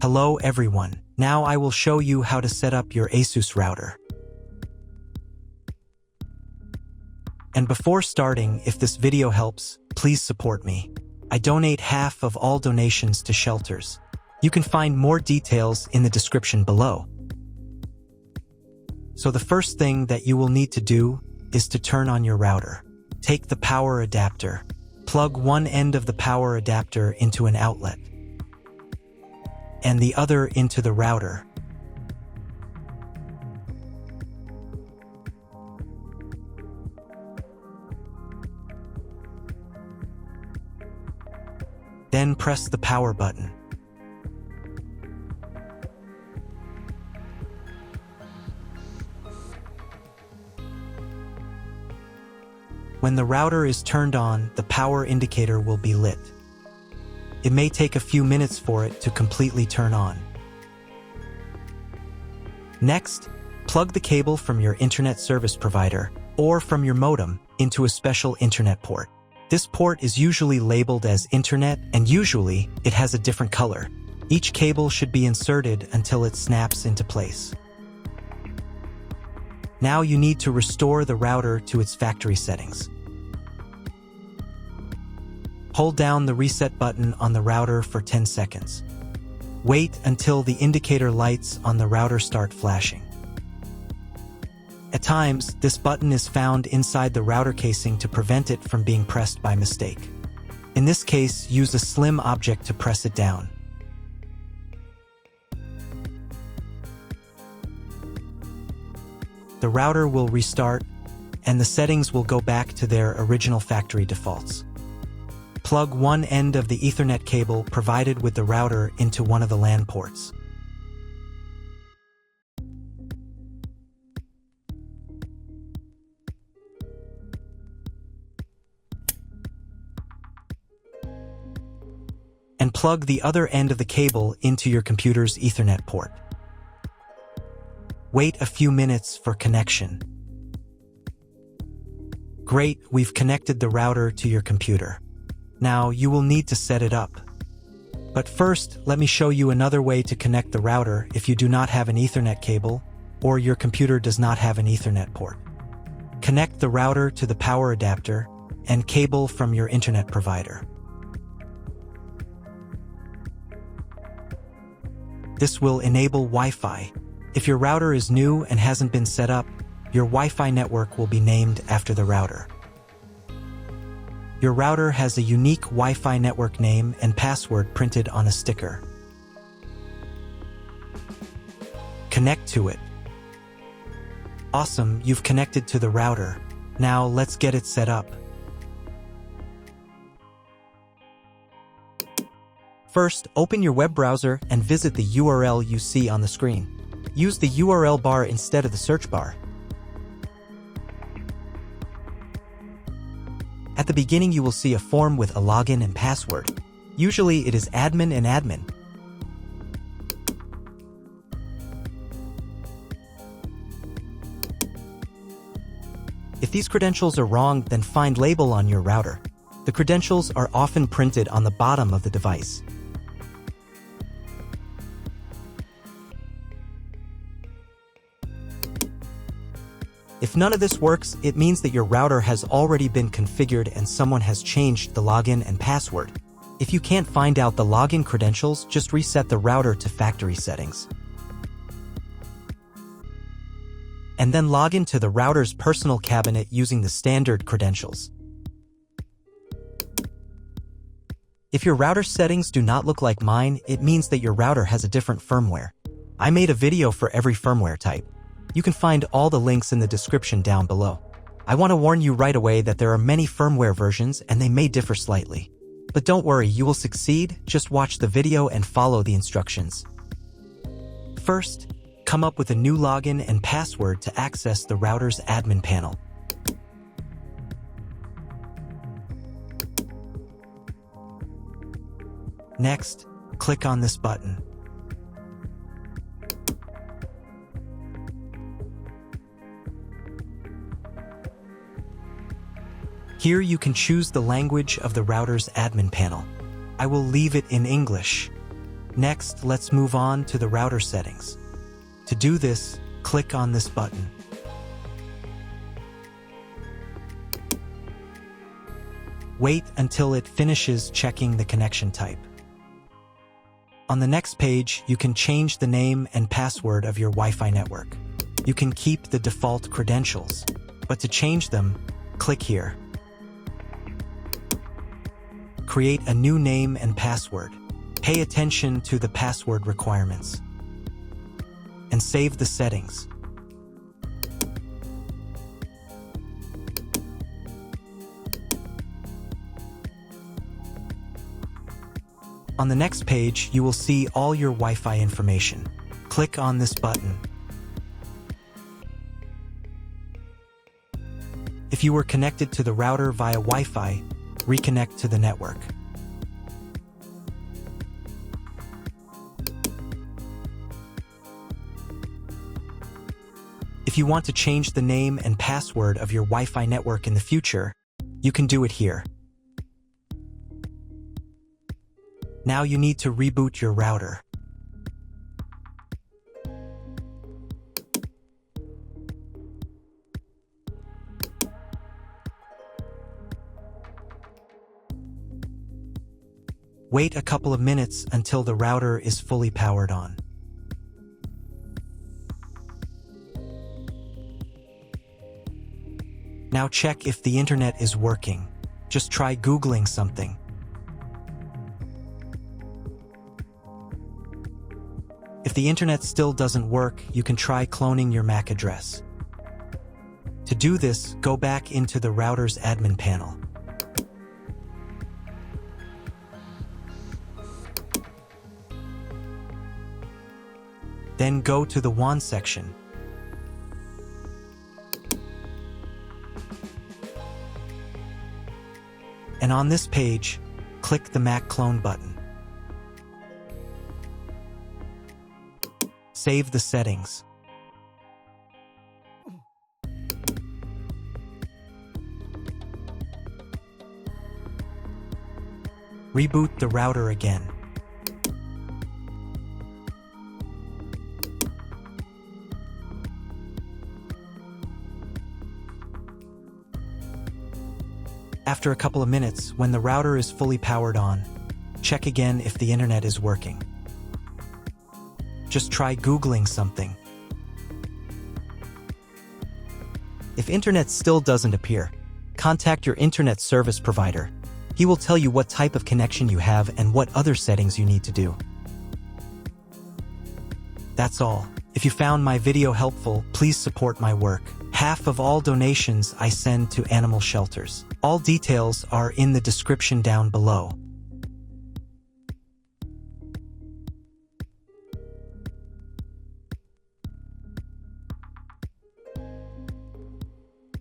Hello everyone. Now I will show you how to set up your ASUS router. And before starting, if this video helps, please support me. I donate half of all donations to shelters. You can find more details in the description below. So the first thing that you will need to do is to turn on your router. Take the power adapter. Plug one end of the power adapter into an outlet and the other into the router. Then press the power button. When the router is turned on, the power indicator will be lit. It may take a few minutes for it to completely turn on. Next, plug the cable from your internet service provider or from your modem into a special internet port. This port is usually labeled as internet, and usually it has a different color. Each cable should be inserted until it snaps into place. Now you need to restore the router to its factory settings. Hold down the reset button on the router for 10 seconds. Wait until the indicator lights on the router start flashing. At times, this button is found inside the router casing to prevent it from being pressed by mistake. In this case, use a slim object to press it down. The router will restart, and the settings will go back to their original factory defaults. Plug one end of the Ethernet cable provided with the router into one of the LAN ports. And plug the other end of the cable into your computer's Ethernet port. Wait a few minutes for connection. Great, we've connected the router to your computer. Now you will need to set it up. But first, let me show you another way to connect the router if you do not have an Ethernet cable or your computer does not have an Ethernet port. Connect the router to the power adapter and cable from your internet provider. This will enable Wi-Fi. If your router is new and hasn't been set up, your Wi-Fi network will be named after the router. Your router has a unique Wi-Fi network name and password printed on a sticker. Connect to it. Awesome, you've connected to the router. Now let's get it set up. First, open your web browser and visit the URL you see on the screen. Use the URL bar instead of the search bar. At the beginning, you will see a form with a login and password. Usually, it is admin and admin. If these credentials are wrong, then find label on your router. The credentials are often printed on the bottom of the device. If none of this works, it means that your router has already been configured and someone has changed the login and password. If you can't find out the login credentials, just reset the router to factory settings. And then log into the router's personal cabinet using the standard credentials. If your router settings do not look like mine, it means that your router has a different firmware. I made a video for every firmware type. You can find all the links in the description down below. I want to warn you right away that there are many firmware versions and they may differ slightly. But don't worry, you will succeed, just watch the video and follow the instructions. First, come up with a new login and password to access the router's admin panel. Next, click on this button. Here you can choose the language of the router's admin panel. I will leave it in English. Next, let's move on to the router settings. To do this, click on this button. Wait until it finishes checking the connection type. On the next page, you can change the name and password of your Wi-Fi network. You can keep the default credentials, but to change them, click here. Create a new name and password. Pay attention to the password requirements. And save the settings. On the next page, you will see all your Wi-Fi information. Click on this button. If you were connected to the router via Wi-Fi, reconnect to the network. If you want to change the name and password of your Wi-Fi network in the future, you can do it here. Now you need to reboot your router. Wait a couple of minutes until the router is fully powered on. Now check if the internet is working. Just try Googling something. If the internet still doesn't work, you can try cloning your MAC address. To do this, go back into the router's admin panel. Then go to the WAN section. And on this page, click the MAC clone button. Save the settings. Reboot the router again. After a couple of minutes, when the router is fully powered on, check again if the internet is working. Just try Googling something. If internet still doesn't appear, contact your internet service provider. He will tell you what type of connection you have and what other settings you need to do. That's all. If you found my video helpful, please support my work. Half of all donations I send to animal shelters. All details are in the description down below.